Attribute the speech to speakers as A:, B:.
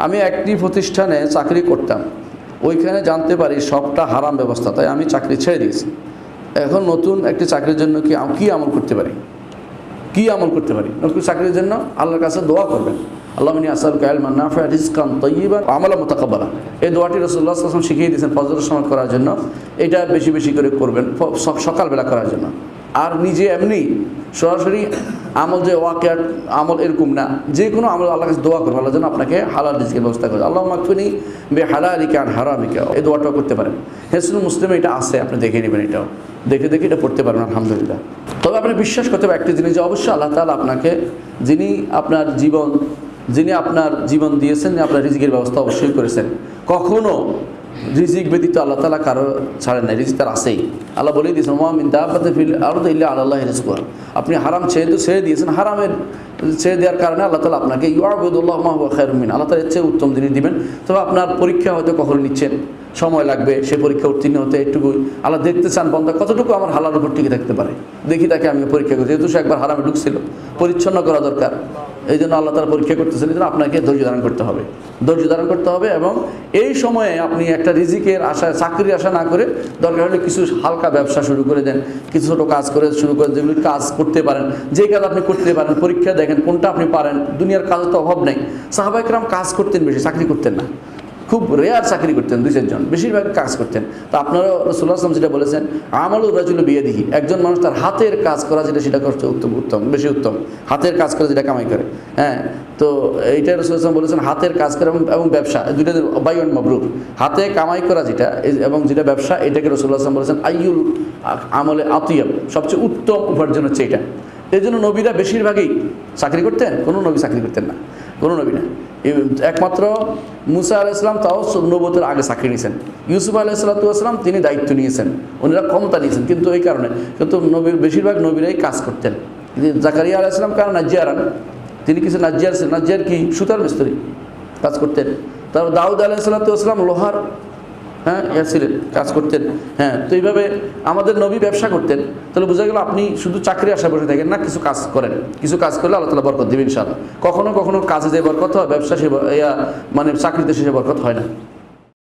A: আমি একটি প্রতিষ্ঠানে চাকরি করতাম, ওইখানে জানতে পারি সবটা হারাম ব্যবস্থা, তাই আমি চাকরি ছেড়ে দিয়েছি। এখন নতুন একটি চাকরির জন্য কি আমল করতে পারি? নতুন চাকরির জন্য আল্লাহর কাছে দোয়া করবেন, আল্লাহুম্মা আসআলুকা ইলমান নাফিআন রিজকান তাইয়্যিবান ওয়া আমালান মুতাকাব্বালা। এই দোয়াটি রাসূলুল্লাহ সাল্লাল্লাহু আলাইহি ওয়াসাল্লাম শিখিয়ে দিয়েছেন ফজরের সময় করার জন্য। এটা বেশি বেশি করে করবেন সকালবেলা করার জন্য। আর নিজে এমনি সরাসরি আমল যে ওয়াকিয়াত আমল এরকম না, যে কোনো আমল আল্লাহর কাছে দোয়া করবো, আল্লাহ যেন আপনাকে হালাল রিজকের ব্যবস্থা করে। আল্লাহুম্মা কফিনি বিহালালিকা আন হারামিকা, এই দোয়াটাও করতে পারেন। হিসনুল মুসলিমে এটা আছে, আপনি দেখে নেবেন, এটাও দেখে এটা পড়তে পারবেন আলহামদুলিল্লাহ। তবে আপনি বিশ্বাস করতে হবে একটি জিনিস, যে অবশ্যই আল্লাহ তাআলা আপনাকে যিনি আপনার জীবন দিয়েছেন, আপনার রিজিকের ব্যবস্থা অবশ্যই করেছেন। কখনো রিজিক ব্যতীত আল্লাহ তাআলা কারো ছাড়েন নাই, রিজিক তার আছেই। আল্লাহ বলেই দিয়েছেন ওয়া মিন দাব্বাতিন ফিল আরদি ইল্লা আলাল্লাহি রিজকুহা। আপনি হারাম ছেড়ে দিয়েছেন, হারামের ছেড়ে দেওয়ার কারণে আল্লাহ তাআলা আপনাকে ইউআবুদুল্লাহ মা হুয়া খায়রুম মিন, আল্লাহ তাআলা এর চেয়ে উত্তম জিনিস দিবেন। তবে আপনার পরীক্ষা হয়তো কখনো নিচ্ছেন, সময় লাগবে, সে পরীক্ষা উত্তীর্ণ হতে একটুকু আল্লাহ দেখতে চান বান্দা কতটুকু আমার হালাল উপর টিকে থাকতে পারে, দেখি তাকে আমি পরীক্ষা করি। যেহেতু সে একবার হারামে ঢুকছিল, পরিচ্ছন্ন করা দরকার, এই জন্য আল্লাহ তাআলা পরীক্ষা করতেছেন। এই জন্য আপনাকে ধৈর্য ধারণ করতে হবে এবং এই সময়ে আপনি একটা রিজিকের আশায়, চাকরির আশা না করে দরকার হলে কিছু হালকা ব্যবসা শুরু করে দেন, কিছু ছোটো কাজ শুরু করে, যেগুলি কাজ করতে পারেন, যেই কাজ আপনি করতে পারেন, পরীক্ষা দেখেন কোনটা আপনি পারেন। দুনিয়ার কাজের তো অভাব নেই। সাহাবায়ে কেরাম কাজ করতেন বেশি, চাকরি করতেন না। খুব রেয়ার চাকরি করতেন, 2-4 জন, বেশিরভাগ কাজ করতেন। তো আপনারা রাসূলুল্লাহ সাল্লাল্লাহু আলাইহি ওয়াসাল্লাম যেটা বলেছেন, আমালুর রাজুলি বিয়াদিহি, একজন মানুষ তার হাতের কাজ করা যেটা করছে বেশি উত্তম, হাতের কাজ করে যেটা কামাই করে। হ্যাঁ, তো এইটা রাসূলুল্লাহ সাল্লাল্লাহু আলাইহি ওয়াসাল্লাম বলেছেন, হাতের কাজ করে এবং ব্যবসা, দুইটা বাইউন মাবরুর, হাতে কামাই করা যেটা এবং যেটা ব্যবসা, এটাকে রাসূলুল্লাহ সাল্লাল্লাহু আলাইহি ওয়াসাল্লাম বলেছেন আইয়ুল আমলে আতিয়াব, সবচেয়ে উত্তম উপার্জন হচ্ছে এটা। এই জন্য নবীরা বেশিরভাগই চাকরি করতেন, কোনো নবী চাকরি করতেন না, কোনো নবী না। একমাত্র মুসা আলাইহিস সালাম, তাও নবুয়তের আগে চাকরি নিয়েছেন। ইউসুফ আলাইহিস সালাম তিনি দায়িত্ব নিয়েছেন, ওনারা ক্ষমতা নিয়েছেন, কিন্তু এই কারণে বেশিরভাগ নবীরাই কাজ করতেন। জাকারিয়া আলাইহিস সালাম কারণ নাজ্জারান, তিনি কিছু নাজ্জার কি সুতার মিস্ত্রি কাজ করতেন। তারপর দাউদ আলাইহিস সালাম লোহার ছিলেন, কাজ করতেন। হ্যাঁ, তো এইভাবে আমাদের নবী ব্যবসা করতেন। তাহলে বোঝা গেল আপনি শুধু চাকরি আশা বসে থাকেন না, কিছু কাজ করেন, কিছু কাজ করলে আল্লাহ তাআলা বরকত দিবেন ইনশাআল্লাহ। কখনো কখনো কাজে যে বরকত হয়, ব্যবসা সে মানে চাকরিতে সে বরকত হয় না।